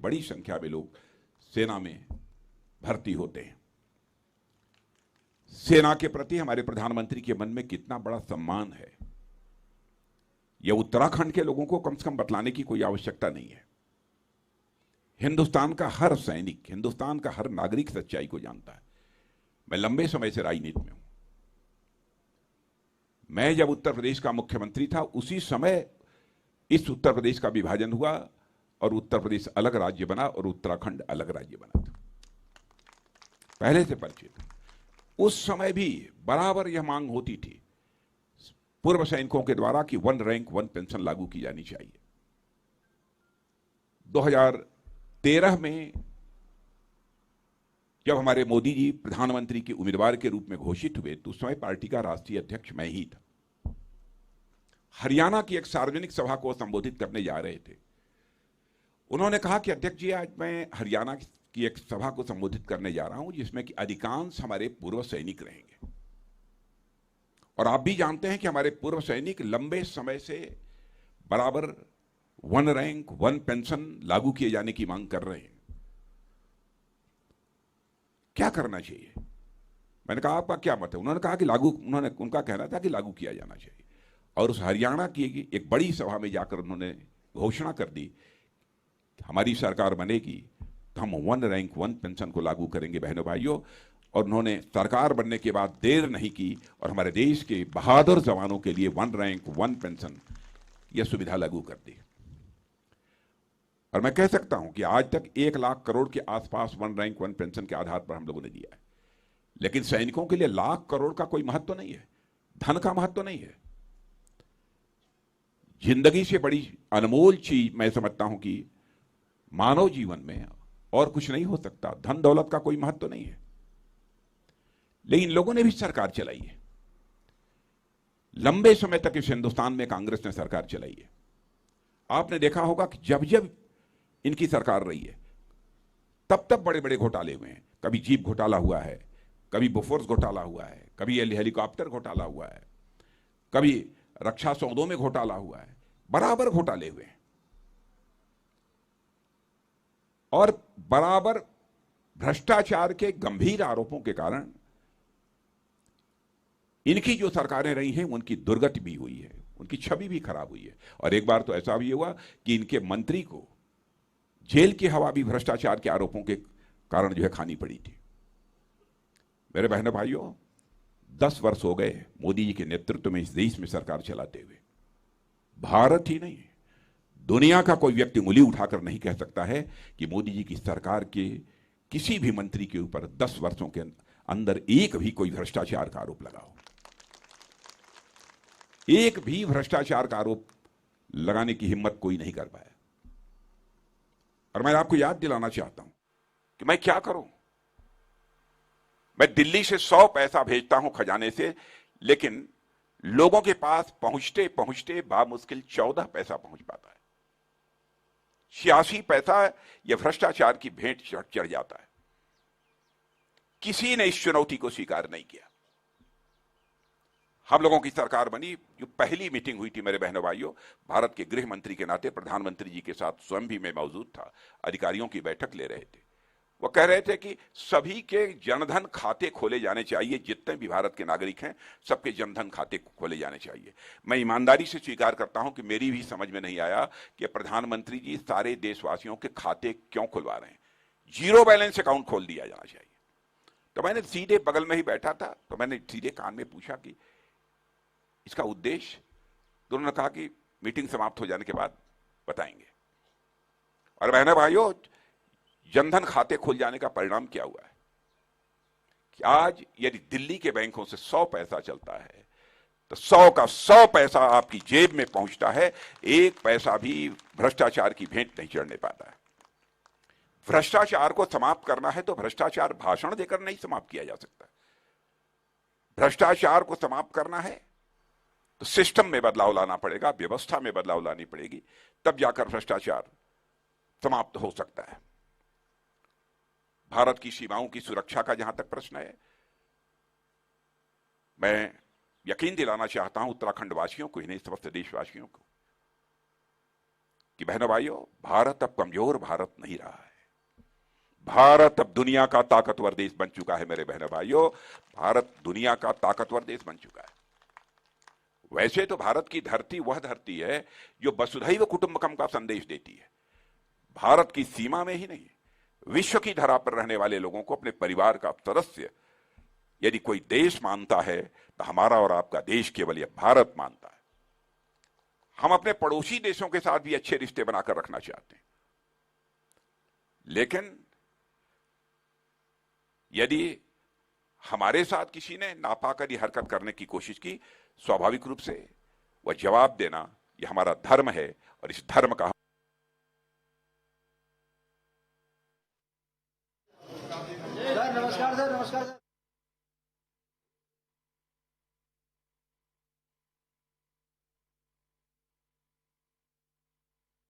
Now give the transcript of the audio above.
बड़ी संख्या में लोग सेना में भर्ती होते हैं। सेना के प्रति हमारे प्रधानमंत्री के मन में कितना बड़ा सम्मान है, यह उत्तराखंड के लोगों को कम से कम बतलाने की कोई आवश्यकता नहीं है। हिंदुस्तान का हर सैनिक, हिंदुस्तान का हर नागरिक सच्चाई को जानता है। मैं लंबे समय से राजनीति में हूं। मैं जब उत्तर प्रदेश का मुख्यमंत्री था, उसी समय इस उत्तर प्रदेश का विभाजन हुआ और उत्तर प्रदेश अलग राज्य बना और उत्तराखंड अलग राज्य बना था। पहले से परिचित। उस समय भी बराबर यह मांग होती थी पूर्व सैनिकों के द्वारा कि 1 रैंक 1 पेंशन लागू की जानी चाहिए। 2013 में जब हमारे मोदी जी प्रधानमंत्री के उम्मीदवार के रूप में घोषित हुए, तो उस समय पार्टी का राष्ट्रीय अध्यक्ष मैं ही था। हरियाणा की एक सार्वजनिक सभा को संबोधित करने जा रहे थे। उन्होंने कहा कि अध्यक्ष जी, आज मैं हरियाणा की एक सभा को संबोधित करने जा रहा हूं जिसमें कि अधिकांश हमारे पूर्व सैनिक रहेंगे, और आप भी जानते हैं कि हमारे पूर्व सैनिक लंबे समय से बराबर 1 रैंक 1 पेंशन लागू किए जाने की मांग कर रहे हैं। क्या करना चाहिए? मैंने कहा आपका क्या मत है? उन्होंने कहा कि उनका कहना था कि लागू किया जाना चाहिए। और उस हरियाणा की एक बड़ी सभा में जाकर उन्होंने घोषणा कर दी, हमारी सरकार बनेगी तो हम 1 रैंक 1 पेंशन को लागू करेंगे बहनों भाइयों। और उन्होंने सरकार बनने के बाद देर नहीं की और हमारे देश के बहादुर जवानों के लिए 1 रैंक 1 पेंशन यह सुविधा लागू कर दी। और मैं कह सकता हूं कि आज तक 1 लाख करोड़ के आसपास 1 रैंक 1 पेंशन के आधार पर हम लोगों ने दिया है। लेकिन सैनिकों के लिए लाख करोड़ का कोई महत्व नहीं है, धन का महत्व नहीं है। जिंदगी से बड़ी अनमोल चीज मैं समझता हूं कि मानव जीवन में और कुछ नहीं हो सकता। धन दौलत का कोई महत्व नहीं है। लेकिन लोगों ने भी सरकार चलाई है। लंबे समय तक इस हिंदुस्तान में कांग्रेस ने सरकार चलाई है। आपने देखा होगा कि जब जब इनकी सरकार रही है, तब तब बड़े बड़े घोटाले हुए हैं। कभी जीप घोटाला हुआ है, कभी बोफोर्स घोटाला हुआ है, कभी हेलीकॉप्टर घोटाला हुआ है, कभी रक्षा सौदों में घोटाला हुआ है। बराबर घोटाले हुए हैं और बराबर भ्रष्टाचार के गंभीर आरोपों के कारण इनकी जो सरकारें रही हैं उनकी दुर्गति भी हुई है, उनकी छवि भी खराब हुई है। और एक बार तो ऐसा भी हुआ कि इनके मंत्री को जेल की हवा भी भ्रष्टाचार के आरोपों के कारण जो है खानी पड़ी थी। मेरे बहनों भाइयों, 10 वर्ष हो गए मोदी जी के नेतृत्व में इस देश में सरकार चलाते हुए। भारत ही नहीं, दुनिया का कोई व्यक्ति उंगली उठाकर नहीं कह सकता है कि मोदी जी की सरकार के किसी भी मंत्री के ऊपर 10 वर्षों के अंदर एक भी कोई भ्रष्टाचार का आरोप लगा हो। एक भी भ्रष्टाचार का आरोप लगाने की हिम्मत कोई नहीं कर पाया। और मैं आपको याद दिलाना चाहता हूं कि मैं क्या करूं। मैं दिल्ली से 100 पैसा भेजता हूं खजाने से, लेकिन लोगों के पास पहुंचते पहुंचते बामुश्किल 14 पैसा पहुंच पाता है। 86 पैसा यह भ्रष्टाचार की भेंट चढ़ जाता है। किसी ने इस चुनौती को स्वीकार नहीं किया। हम लोगों की सरकार बनी, जो पहली मीटिंग हुई थी मेरे बहनों भाइयों, भारत के गृह मंत्री के नाते प्रधानमंत्री जी के साथ स्वयं भी मैं मौजूद था, अधिकारियों की बैठक ले रहे थे। वो कह रहे थे कि सभी के जनधन खाते खोले जाने चाहिए, जितने भी भारत के नागरिक हैं सबके जनधन खाते खोले जाने चाहिए। मैं ईमानदारी से स्वीकार करता हूं कि मेरी भी समझ में नहीं आया कि प्रधानमंत्री जी सारे देशवासियों के खाते क्यों खुलवा रहे हैं। 0 बैलेंस अकाउंट खोल दिया जाना चाहिए। तो मैंने सीधे बगल में ही बैठा था, तो मैंने सीधे कान में पूछा कि इसका उद्देश्य? तो उन्होंने कहा कि मीटिंग समाप्त हो जाने के बाद बताएंगे। और बहनों भाइयों, जनधन खाते खुल जाने का परिणाम क्या हुआ है कि आज यदि दिल्ली के बैंकों से 100 पैसा चलता है तो 100 का 100 पैसा आपकी जेब में पहुंचता है। 1 पैसा भी भ्रष्टाचार की भेंट नहीं चढ़ने पाता है। भ्रष्टाचार को समाप्त करना है तो भ्रष्टाचार भाषण देकर नहीं समाप्त किया जा सकता। भ्रष्टाचार को समाप्त करना है तो सिस्टम में बदलाव लाना पड़ेगा, व्यवस्था में बदलाव लानी पड़ेगी, तब जाकर भ्रष्टाचार समाप्त हो सकता है। भारत की सीमाओं की सुरक्षा का जहां तक प्रश्न है, मैं यकीन दिलाना चाहता हूं उत्तराखंड वासियों को ही नहीं, समस्त देशवासियों को, कि बहनों भाइयों, भारत अब कमजोर भारत नहीं रहा है। भारत अब दुनिया का ताकतवर देश बन चुका है मेरे बहनों भाइयों। भारत दुनिया का ताकतवर देश बन चुका है। वैसे तो भारत की धरती वह धरती है जो वसुधैव कुटुंबकम का संदेश देती है। भारत की सीमा में ही नहीं, विश्व की धरा पर रहने वाले लोगों को अपने परिवार का सदस्य यदि कोई देश मानता है तो हमारा और आपका देश केवल यह भारत मानता है। हम अपने पड़ोसी देशों के साथ भी अच्छे रिश्ते बनाकर रखना चाहते हैं, लेकिन यदि हमारे साथ किसी ने नापाक हरकत करने की कोशिश की, स्वाभाविक रूप से वह जवाब देना यह हमारा धर्म है और इस धर्म का सर नमस्कार सर।